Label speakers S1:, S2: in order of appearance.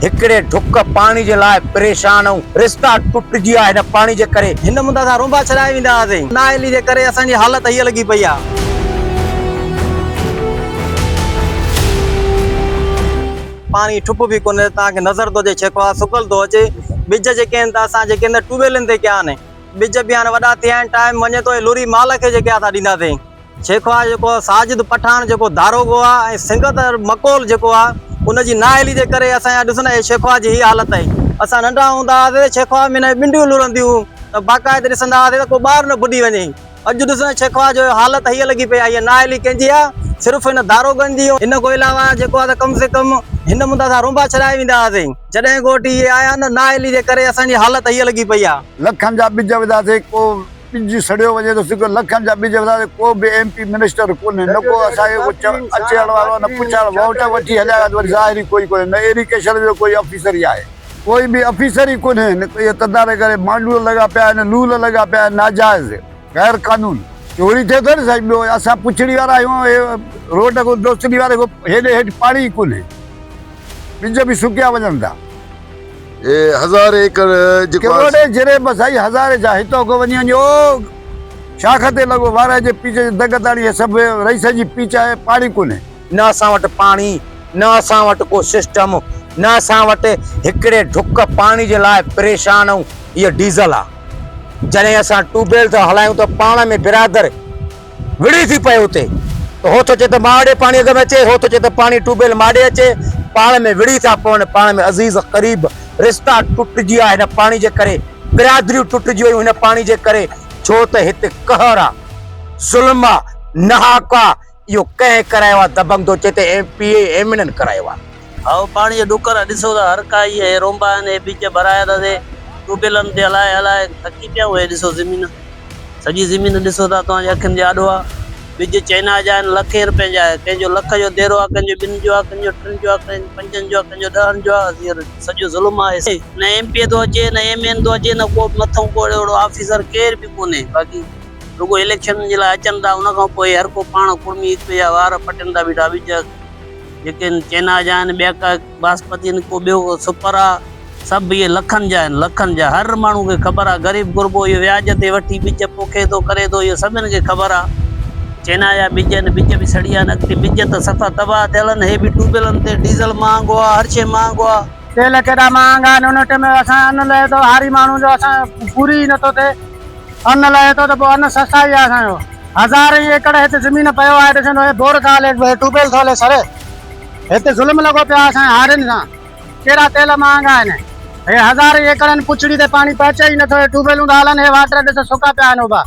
S1: हिकड़े ढुक पानी जे लाइ परेशान हूं। रिश्ता टुटजी विया हिन पानी जे करे।
S2: हिन मुंदा असां रुंबा छॾाए वेंदा हुआसीं। नाइली जे करे असांजी हालत हीअ लॻी पई आहे। पानी ठुप भी कोन्हे, तव्हांखे नज़र थो अचे छेकवा सुकल थो अचे। बिज जेके आहिनि त असां जेके आहिनि ट्यूबवेलनि ते कया आहिनि। बिज बि हाणे वॾा थिया आहिनि, टाइम वञे थो लूरी माल खे जेके असां ॾींदासीं। छेकवा जेको साजिद पठान जेको दारोगो आहे ऐं सिंगत मकोल जेको आहे उनजी नाअहली जे करे असांजा ॾिसंदा छेकवा जी हीअ हालत आहे। असां नंढा हूंदा हुआसीं छेकवा में ॿिंडियूं लुरंदियूं त बाक़ाइदे ॾिसंदा हुआसीं त को ॿार न बुॾी वञे। अॼु ॾिसो छेकवा जो हालत हीअ लॻी पई आहे। हीअ नाअहली कंहिंजी आहे? सिर्फ़ु हिन दारोगनि जी। हिन खां अलावा जेको आहे त कम से कम हिन मुंदा असां रुंबा छॾाए वेंदा हुआसीं। जॾहिं गोटी इहे आया न नाअहली जे करे असांजी हालत हीअ लॻी पई आहे।
S3: लखनि जा बिज विधासीं, को बिज सड़ियो वञे थो। सिर्फ़ु लखनि जा बिज विधासीं, को बि MP मिनिस्टर कोन्हे, न को असांखे अचण वारो, न पुछण। वोट वठी हलिया वरी ज़ाहिरी कोई कोन्हे, न इरिगेशन जो कोई ऑफिसर ई आहे। कोई बि ऑफिसर ई कोन्हे। इहे तदारे करे मांडूर लॻा पिया आहिनि, लूल लॻा पिया आहिनि, नाजाइज़ गैर कानून चोरी थिए थो न साईं। ॿियो असां पुछड़ी वारा आहियूं, रोड को दोस्तरी वारे को हेॾे हेठि पाणी ई कोन्हे, बिज बि सुकिया वञनि था।
S4: 1000 एकड़
S3: करोड़े जरे बस आई 1000 जा हितो को वञी वञो शाख ते लॻो वारे जे पीछे दग ताणी सभु रईस जी पीछ आहे, पाणी कोन्हे।
S1: न असां वटि पाणी, न असां वटि को सिस्टम, न असां वटि हिकड़े ढुक पानी जे लाइ परेशान हूं। इहा डीज़ल आहे। जॾहिं असां ट्यूबवेल था हलायूं त पाण में बिरादर विड़ी थी पए उते। त हो थो चए त माड़े पाणी अॻ में अचे, हो थो चए त पाणी ट्यूबवेल माड़े अचे। पाण में विड़ी था पवनि, पाण में अज़ीज़ क़रीब रिश्ता टुटजी विया हिन पाणी जे करे। बिरादरियूं टुटजी वियूं हिन पाणी जे करे। छो त हिते कहर आहे, ज़ुल्म आहे, नहाक आहे। इहो कंहिं करायो आहे? दबंग थो चए त MP MN करायो आहे।
S5: हा पाणी जो ॾुकर ॾिसो था, हर का इहे रोंबा आहिनि, बिज भराया अथासीं ट्यूबवेलनि ते हलाए हलाए थकी पिया। उहे ॾिसो ज़मीन, सॼी ज़मीन ॾिसो था तव्हांजे अखियुनि जे आॾो आहे। बिज चाइना जा आहिनि, लखे रुपए जा आहे। कंहिंजो लख जो देरो आहे, कंहिंजो 2 जो आहे, कंहिंजो 3 जो आहे, कंहिंजो 5 जो आहे, कंहिंजो 10 जो आहे। सॼो ज़ुल्म आहे। न MP थो अचे, न MN थो अचे, न को मथां को अहिड़ो ऑफिसर केर बि कोन्हे। बाक़ी रुगो इलेक्शन जे लाइ अचनि था, उनखां पोइ हर को पाण कुड़मी हिक ॿिए जा वार पटनि था बीठा। बिज जेके चाइना जा आहिनि, ॿिया का बासमती आहिनि, को ॿियो सुपर आहे, सभु इहे लखनि जा आहिनि, लखनि जा। हर माण्हू खे ख़बर आहे। ग़रीब गुरबो इहो व्याज ते वठी बिज पोखे थो, करे थो, इहो सभिनि खे ख़बर आहे। चाइना जा बिज आहिनि, बिज बि सड़ी आहिनि। अॻिते बिज त सफ़ा तबाह थियल आहिनि। हे बि ट्यूबवेलनि ते डीज़ल महांगो आहे, हर शइ महांगो आहे।
S2: तेल केॾा महांगा आहिनि। उन टाइम असां अन्न लहे थो, हारी माण्हू जो असां पूरी ई नथो थिए। अन्न लहे थो त पोइ अन्न सस्ता ई आहे असांजो। 1000 एकड़ हिते ज़मीन पियो आहे। ॾिसंदो हे बोर खां हले, ट्यूबवेल थो हले सरे। हिते ज़ुल्म लॻो पियो आहे असांजे हारियुनि सां। कहिड़ा तेल महांगा आहिनि। हे 1000 एकड़नि पुछड़ी ते पाणी पहुचे ई नथो। ट्यूबवेलूं था हलनि, हे वाटर ॾिसो सुका पिया आहिनि उभा।